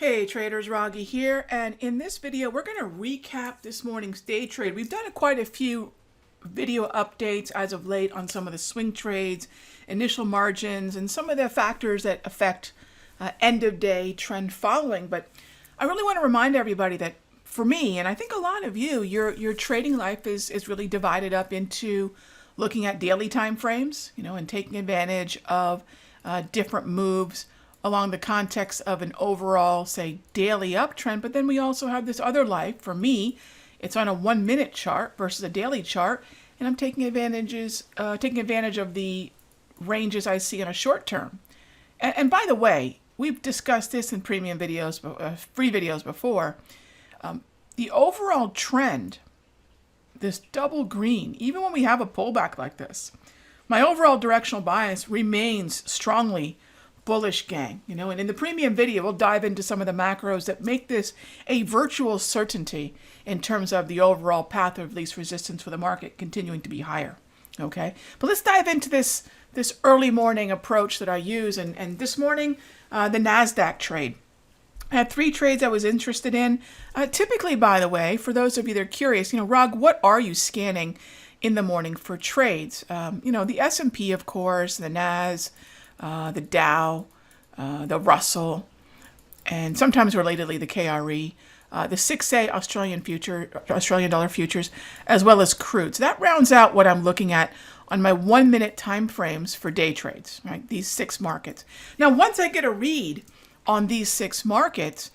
Hey traders, Raghee here, and in this video we're going to recap this morning's day trade. We've done quite a few video updates as of late on some of the swing trades, initial margins, and some of the factors that affect end of day trend following. But I really want to remind everybody that for me, and I think a lot of you, your trading life is really divided up into looking at daily time frames, and taking advantage of different moves along the context of an overall, say, daily uptrend. But then we also have this other life. For me, it's on a 1 minute chart versus a daily chart, and I'm taking advantage of the ranges I see in a short term. And by the way, we've discussed this in premium videos, free videos before. The overall trend, this double green, even when we have a pullback like this, my overall directional bias remains strongly bullish, gang. And in the premium video, we'll dive into some of the macros that make this a virtual certainty in terms of the overall path of least resistance for the market continuing to be higher. Okay, but let's dive into this early morning approach that I use. And this morning, the NASDAQ trade. I had 3 trades I was interested in. Typically, by the way, for those of you that are curious, Rag, what are you scanning in the morning for trades? The S&P, of course, the NAS, the Dow, the Russell, and sometimes relatedly the KRE, the 6A Australian dollar futures, as well as crude. So that rounds out what I'm looking at on my 1 minute time frames for day trades, right? These 6 markets. Now, once I get a read on these 6 markets,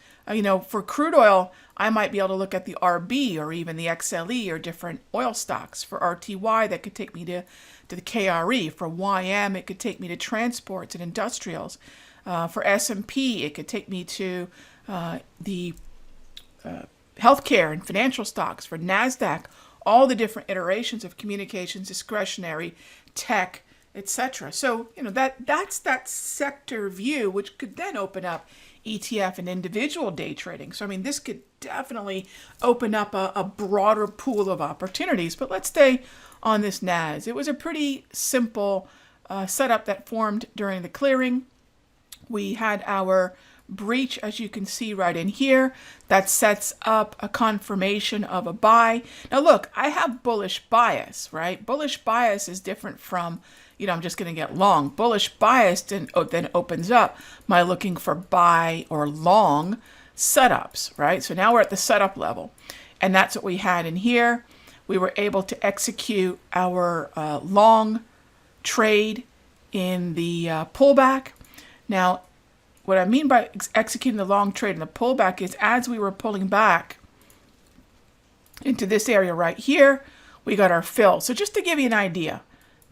for crude oil, I might be able to look at the RB or even the XLE or different oil stocks. For RTY, that could take me to the KRE. For YM, it could take me to transports and industrials. For S&P, it could take me to the healthcare and financial stocks. For NASDAQ, all the different iterations of communications, discretionary, tech, etc. So, that's that sector view, which could then open up ETF and individual day trading. So, this could definitely open up a broader pool of opportunities. But let's stay on this NAS. It was a pretty simple setup that formed during the clearing. We had our breach, as you can see right in here, that sets up a confirmation of a buy. Now, look, I have bullish bias, right? Bullish bias is different from I'm just going to get long. Bullish bias then opens up my looking for buy or long setups, right? So now we're at the setup level, and that's what we had in here. We were able to execute our long trade in the pullback. Now, what I mean by executing the long trade in the pullback is as we were pulling back into this area right here, we got our fill. So just to give you an idea,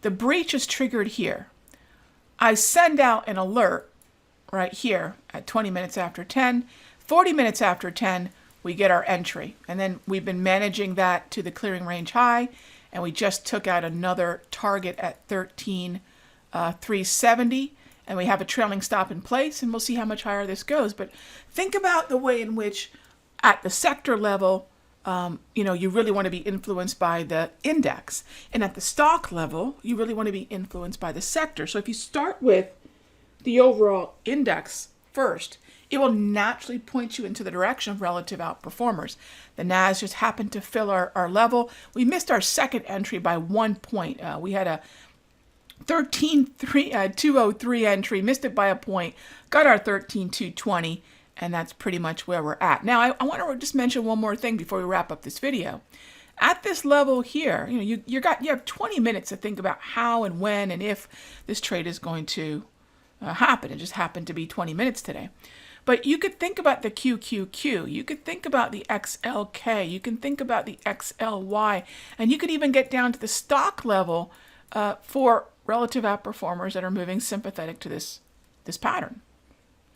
the breach is triggered here. I send out an alert right here at 20 minutes after 10. 40 minutes after 10, we get our entry. And then we've been managing that to the clearing range high, and we just took out another target at 13,370, and we have a trailing stop in place, and we'll see how much higher this goes. But think about the way in which at the sector level, you really want to be influenced by the index. And at the stock level, you really want to be influenced by the sector. So if you start with the overall index first, it will naturally point you into the direction of relative outperformers. The NAS just happened to fill our level. We missed our second entry by 1 point. We had a 13,203 entry, missed it by a point, got our 13,220. And that's pretty much where we're at. Now, I want to just mention one more thing before we wrap up this video. At this level here, you have 20 minutes to think about how and when and if this trade is going to happen. It just happened to be 20 minutes today. But you could think about the QQQ. You could think about the XLK. You can think about the XLY. And you could even get down to the stock level for relative outperformers that are moving sympathetic to this pattern.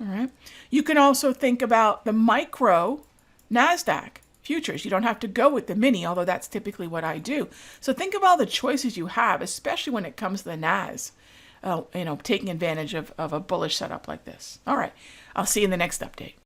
All right. You can also think about the micro NASDAQ futures. You don't have to go with the mini, although that's typically what I do. So think of all the choices you have, especially when it comes to the NAS, taking advantage of a bullish setup like this. All right. I'll see you in the next update.